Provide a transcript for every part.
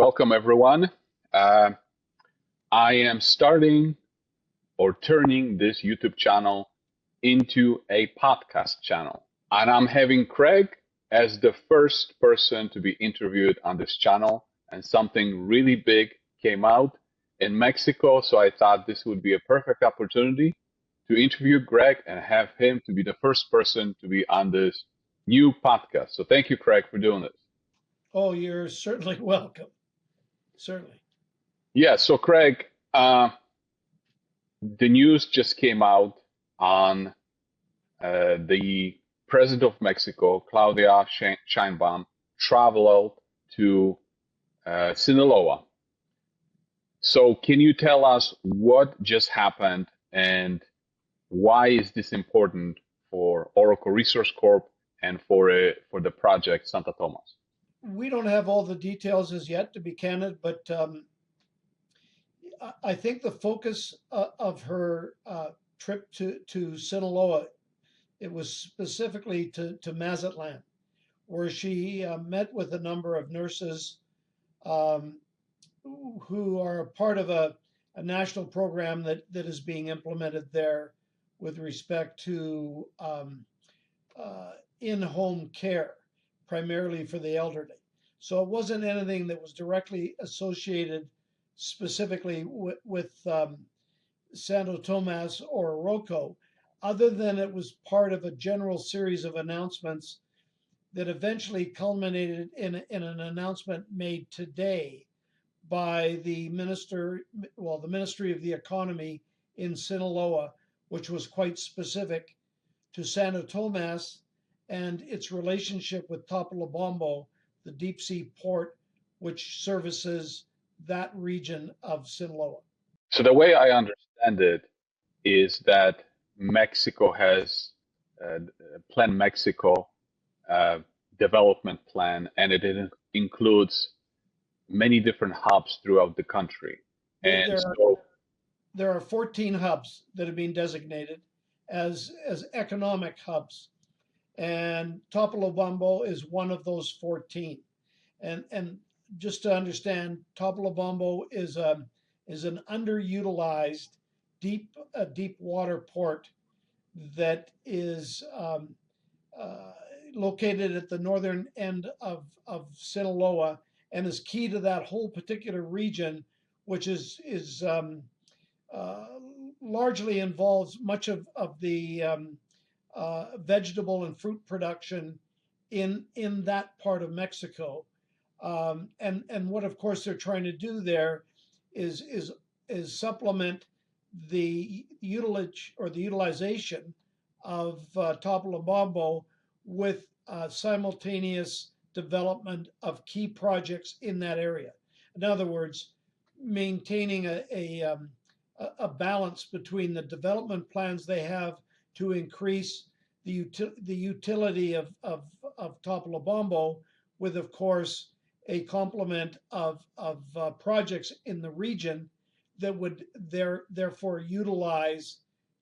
welcome everyone. Uh, I am starting or turning this YouTube channel into a podcast channel. And I'm having Craig as the first person to be interviewed on this channel. And something really big came out in Mexico. So I thought this would be a perfect opportunity to interview Greg and have him to be the first person to be on this new podcast. So thank you, Craig, for doing this. Oh, you're certainly welcome. Certainly. Yeah, so Craig, the news just came out on the president of Mexico, Claudia Sheinbaum, traveled to Sinaloa. So can you tell us what just happened and why is this important for Oracle Resource Corp and for the project Santo Tomas? We don't have all the details as yet, to be candid, but I think the focus of her trip to Sinaloa, it was specifically to Mazatlan, where she met with a number of nurses who are part of a national program that is being implemented there with respect to in-home care, primarily for the elderly. So it wasn't anything that was directly associated specifically with Santo Tomas or Oroco, other than it was part of a general series of announcements that eventually culminated in an announcement made today by the Ministry of the Economy in Sinaloa, which was quite specific to Santo Tomas and its relationship with Topolobampo, the deep sea port which services that region of Sinaloa. So the way I understand it is that Mexico has Plan Mexico development plan, and it includes many different hubs throughout the country. And there are 14 hubs that have been designated as economic hubs, and Topolobampo is one of those 14. And just to understand, Topolobampo is an underutilized deep water port that is located at the northern end of Sinaloa and is key to that whole particular region, which is largely involves much of the vegetable and fruit production in that part of Mexico. And what of course they're trying to do there is supplement the utilization of Topolobampo with simultaneous development of key projects in that area. In other words, maintaining a balance between the development plans they have to increase the utility of Topolobampo with, of course, a complement of projects in the region that would therefore utilize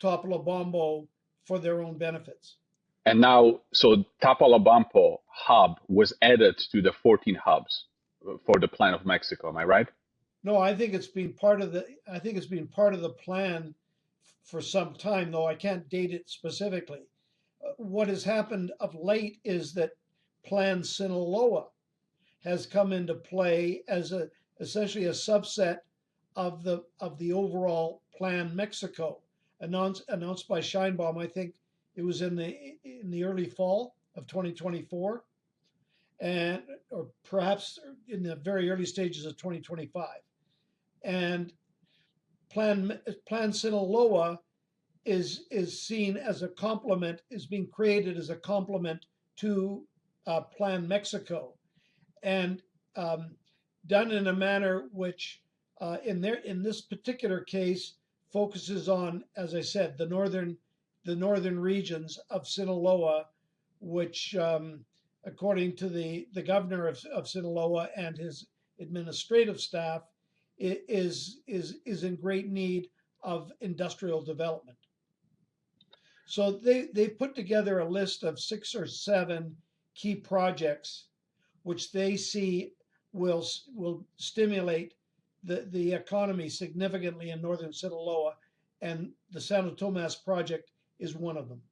Topolobampo for their own benefits. And now, so Topolobampo hub was added to the 14 hubs for the plan of Mexico. Am I right? No, I think it's been part of the plan for some time, though I can't date it specifically. What has happened of late is that Plan Sinaloa has come into play as essentially a subset of the overall Plan Mexico announced by Sheinbaum. I think it was in the early fall of 2024, or perhaps in the very early stages of 2025. And Plan Sinaloa is seen as a complement, is being created as a complement to Plan Mexico, and done in a manner which, in this particular case, focuses on, as I said, the northern regions of Sinaloa, which, according to the governor of Sinaloa and his administrative staff, is in great need of industrial development. So they put together a list of 6 or 7 key projects, which they see will stimulate the economy significantly in northern Sinaloa, and the Santo Tomas project is one of them.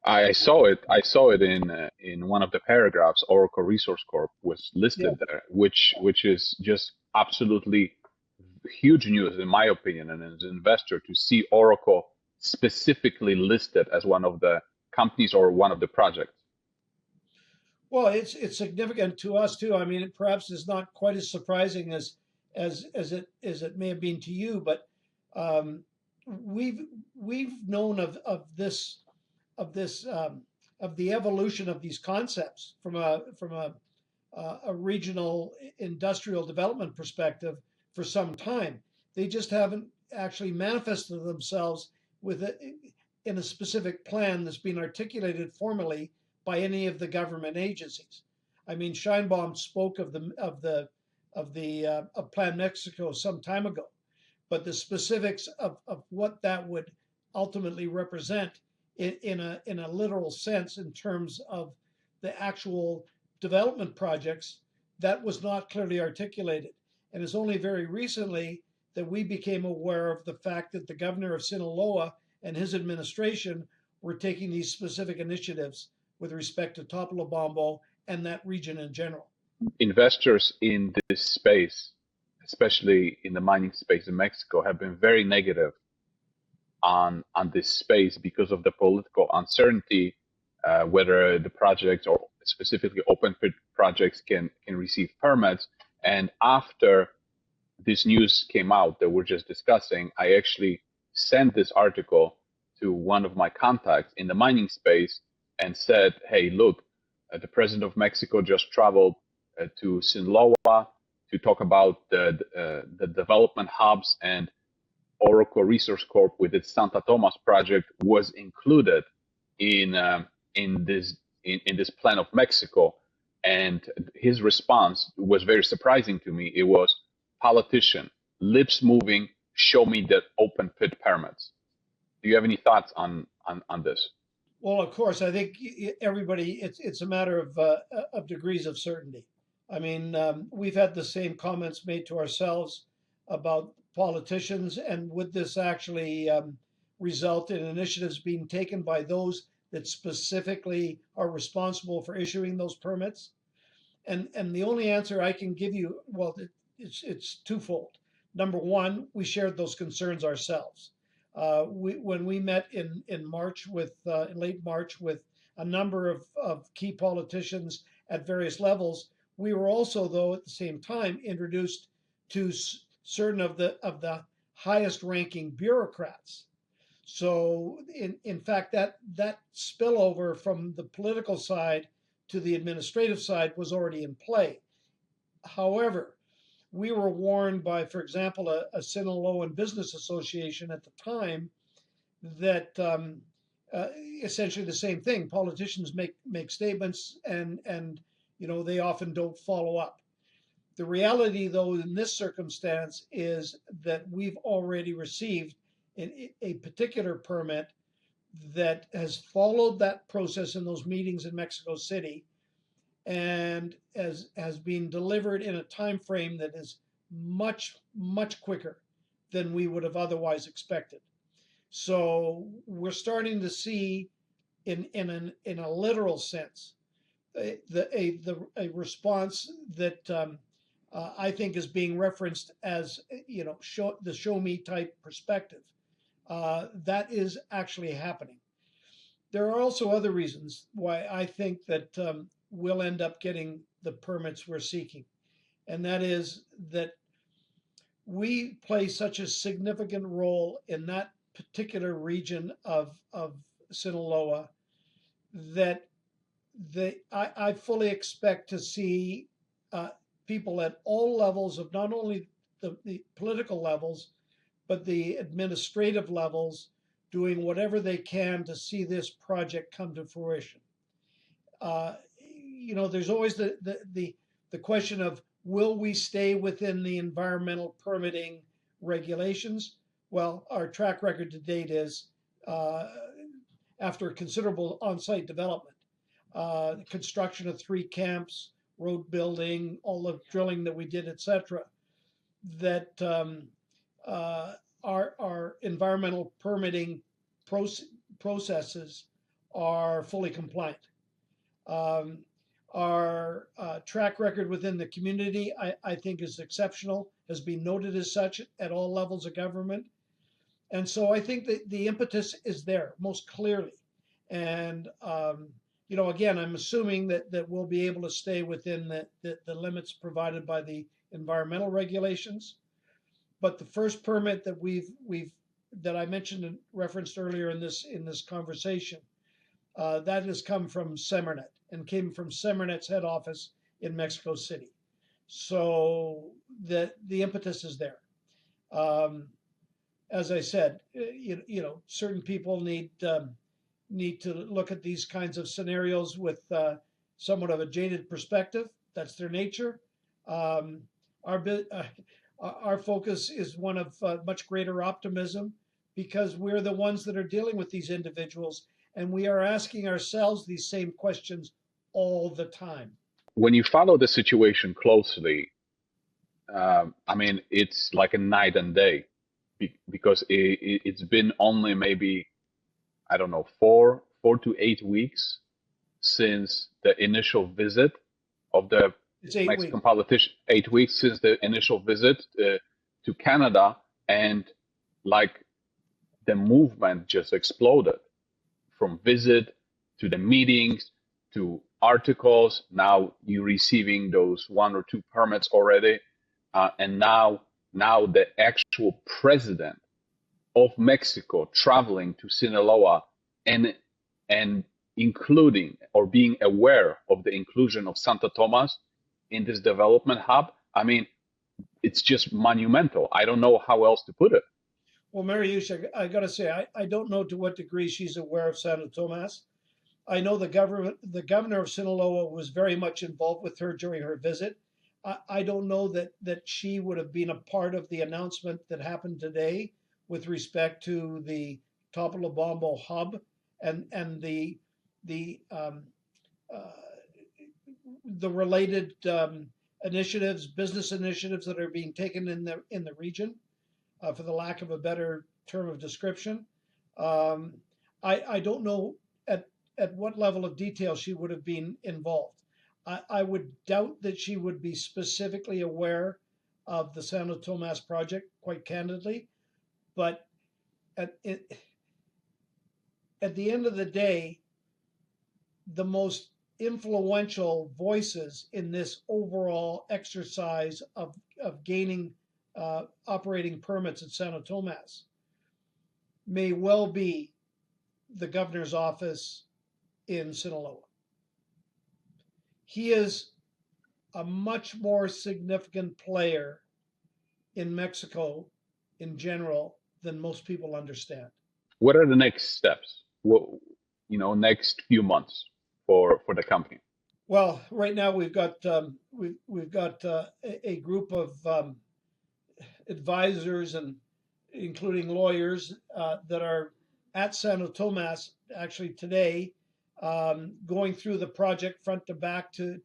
I saw it. I saw it in one of the paragraphs. Oracle Resource Corp was Yeah. listed there, which is just absolutely huge news in my opinion. And as an investor, to see Oracle specifically listed as one of the companies or one of the projects. Well, it's significant to us too. I mean, it perhaps is not quite as surprising as it may have been to you, but um, we've known of the evolution of these concepts from a regional industrial development perspective for some time. They just haven't actually manifested themselves in a specific plan that's been articulated formally by any of the government agencies. I mean, Scheinbaum spoke of Plan Mexico some time ago, but the specifics of what that would ultimately represent in a literal sense in terms of the actual development projects, that was not clearly articulated. And it's only very recently that we became aware of the fact that the governor of Sinaloa and his administration were taking these specific initiatives with respect to Topolobampo and that region in general. Investors in this space, especially in the mining space in Mexico, have been very negative on this space because of the political uncertainty, whether the projects or specifically open pit projects can receive permits. And after this news came out that we're just discussing, I actually sent this article to one of my contacts in the mining space and said, hey, look, the president of Mexico just traveled to Sinaloa to talk about the development hubs, and Oracle Resource Corp with its Santo Tomas project was included in this plan of Mexico. And his response was very surprising to me. It was, politician, lips moving, show me the open pit permits. Do you have any thoughts on this? Well, of course, I think everybody, it's a matter of degrees of certainty. I mean, we've had the same comments made to ourselves about politicians, and would this actually result in initiatives being taken by those that specifically are responsible for issuing those permits? And the only answer I can give you, well, it's twofold. Number one, we shared those concerns ourselves. When we met in March in late March with a number of key politicians at various levels, we were also, though, at the same time, introduced to certain of the highest ranking bureaucrats. So in fact, that spillover from the political side to the administrative side was already in play. However, we were warned by, for example, a Sinaloan business association at the time that essentially the same thing. Politicians make statements, and they often don't follow up. The reality, though, in this circumstance is that we've already received a particular permit that has followed that process in those meetings in Mexico City, and has been delivered in a time frame that is much quicker than we would have otherwise expected. So we're starting to see, in a literal sense, a response that I think is being referenced as the show me type perspective. That is actually happening. There are also other reasons why I think that we'll end up getting the permits we're seeking, and that is that we play such a significant role in that particular region of Sinaloa that I fully expect to see people at all levels of not only the political levels, but the administrative levels doing whatever they can to see this project come to fruition. There's always the question of, will we stay within the environmental permitting regulations? Well, our track record to date is, after considerable on-site development, construction of 3 camps, road building, all the drilling that we did, etc., that uh, our environmental permitting processes are fully compliant. Um, our track record within the community, I think, is exceptional, has been noted as such at all levels of government. And so I think that the impetus is there most clearly. And, again, I'm assuming that we'll be able to stay within the limits provided by the environmental regulations. But the first permit that I mentioned and referenced earlier in this conversation, that has come from Semernet and came from Semernet's head office in Mexico City. So the impetus is there. As I said, certain people need to look at these kinds of scenarios with somewhat of a jaded perspective. That's their nature. Um, our our focus is one of much greater optimism because we're the ones that are dealing with these individuals, and we are asking ourselves these same questions all the time. When you follow the situation closely, I mean, it's like a night and day because it's been only maybe, I don't know, 4 to 8 weeks since the initial visit of the It's 8 weeks. Mexican politician, 8 weeks since the initial visit to Canada, and like the movement just exploded from visit to the meetings to articles. Now you're receiving those 1 or 2 permits already, and now the actual president of Mexico traveling to Sinaloa and including or being aware of the inclusion of Santo Tomas in this development hub. I mean, it's just monumental. I don't know how else to put it. Well, Mariusz, I got to say, I don't know to what degree she's aware of Santo Tomas. I know the governor of Sinaloa was very much involved with her during her visit. I don't know that she would have been a part of the announcement that happened today with respect to the Topolobampo hub and the uh, the related business initiatives that are being taken in the region, for the lack of a better term of description. Um, I don't know at what level of detail she would have been involved. I would doubt that she would be specifically aware of the Santo Tomas project, quite candidly. But at, at the end of the day, the most influential voices in this overall exercise of gaining operating permits at Santo Tomas may well be the governor's office in Sinaloa. He is a much more significant player in Mexico in general than most people understand. What are the next steps? What, next few months for the company? Well, right now we've got a group of advisors and including lawyers that are at Santo Tomas actually today, going through the project front to back to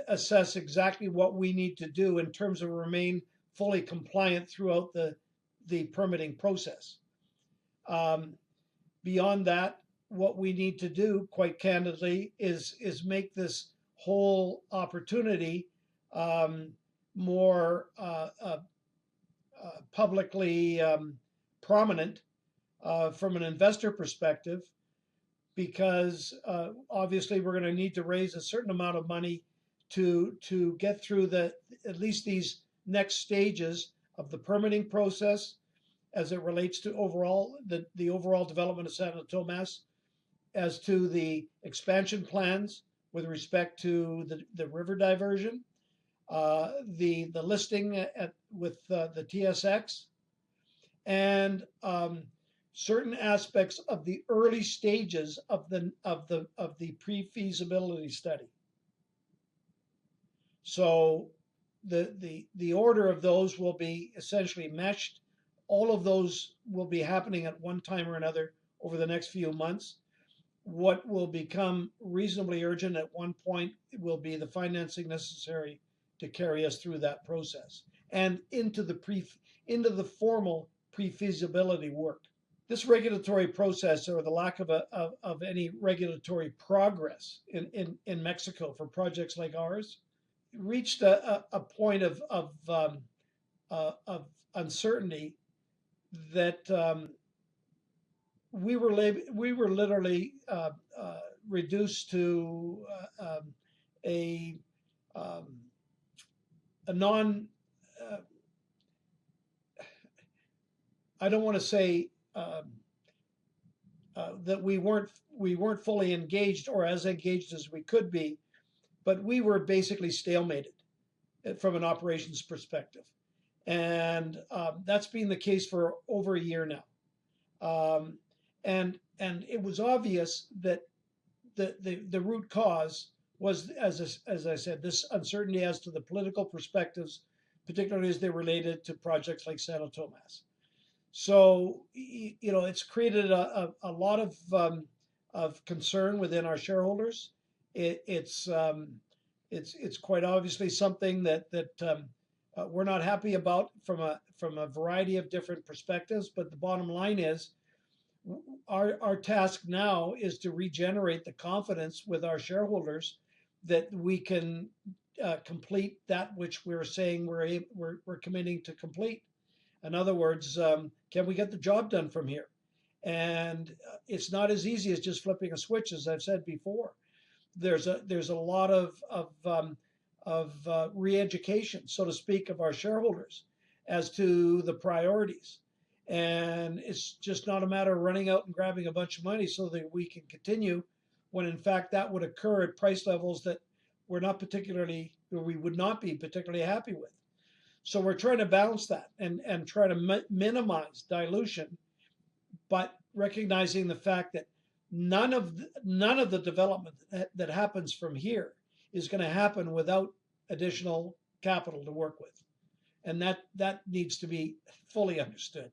assess exactly what we need to do in terms of remain fully compliant throughout the permitting process. Um, Beyond that, what we need to do, quite candidly, is make this whole opportunity more publicly prominent from an investor perspective, because obviously we're going to need to raise a certain amount of money to get through at least these next stages of the permitting process as it relates to the overall development of Santo Tomas, as to the expansion plans with respect to the river diversion, the listing with the TSX, and certain aspects of the early stages of the pre-feasibility study. So the order of those will be essentially meshed. All of those will be happening at one time or another over the next few months. what will become reasonably urgent at one point will be the financing necessary to carry us through that process and into the formal pre-feasibility work. This regulatory process, or the lack of any regulatory progress in Mexico for projects like ours, reached a point of uncertainty that we were literally reduced to a a non I don't want to say that we weren't fully engaged or as engaged as we could be, but we were basically stalemated from an operations perspective, and that's been the case for over a year now. Um, and it was obvious that the root cause was, as I said, this uncertainty as to the political perspectives, particularly as they related to projects like Santo Tomas. So it's created a lot of concern within our shareholders. It's quite obviously something that we're not happy about from a variety of different perspectives. But the bottom line is, our task now is to regenerate the confidence with our shareholders that we can complete that which we're saying we're committing to complete. In other words, can we get the job done from here? And it's not as easy as just flipping a switch, as I've said before. There's a lot of re-education, so to speak, of our shareholders as to the priorities. And it's just not a matter of running out and grabbing a bunch of money so that we can continue, when in fact that would occur at price levels that we would not be particularly happy with. So we're trying to balance that and try to minimize dilution, but recognizing the fact that none of the development that happens from here is going to happen without additional capital to work with, and that needs to be fully understood.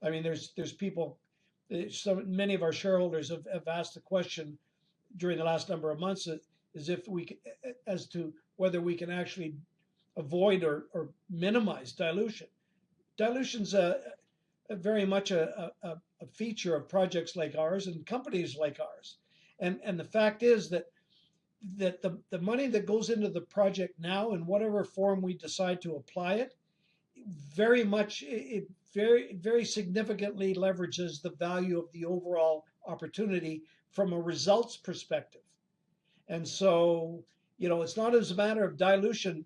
I mean, there's people, many of our shareholders have asked the question during the last number of months as to whether we can actually avoid or minimize dilution. Dilution's very much a feature of projects like ours and companies like ours. And the fact is that the money that goes into the project now, in whatever form we decide to apply it, very significantly leverages the value of the overall opportunity from a results perspective. And so, it's not as a matter of dilution,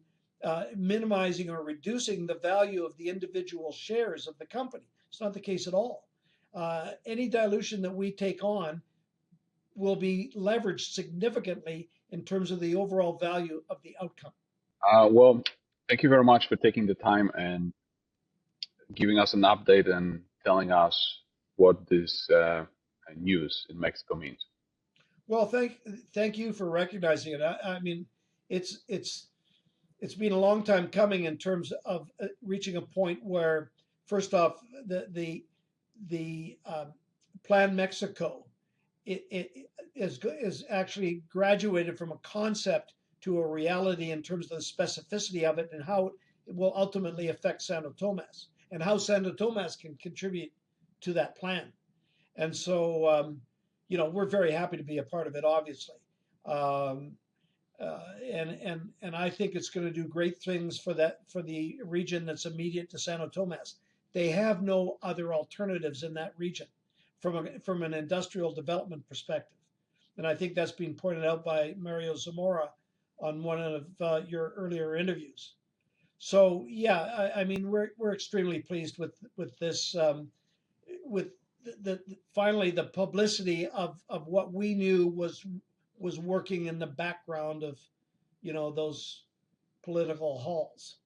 minimizing or reducing the value of the individual shares of the company. It's not the case at all. Any dilution that we take on will be leveraged significantly in terms of the overall value of the outcome. Well, thank you very much for taking the time and giving us an update and telling us what this news in Mexico means. Well, thank you for recognizing it. I mean, it's been a long time coming in terms of reaching a point where, first off, the Plan Mexico it is actually graduated from a concept to a reality in terms of the specificity of it and how it will ultimately affect Santo Tomas and how Santo Tomas can contribute to that plan. And so, we're very happy to be a part of it, obviously. And I think it's going to do great things for the region that's immediate to Santo Tomas. They have no other alternatives in that region from an industrial development perspective, and I think that's been pointed out by Mario Zamora on one of your earlier interviews. So yeah, I mean we're extremely pleased with this, with finally the publicity of what we knew was working in the background of those political halls.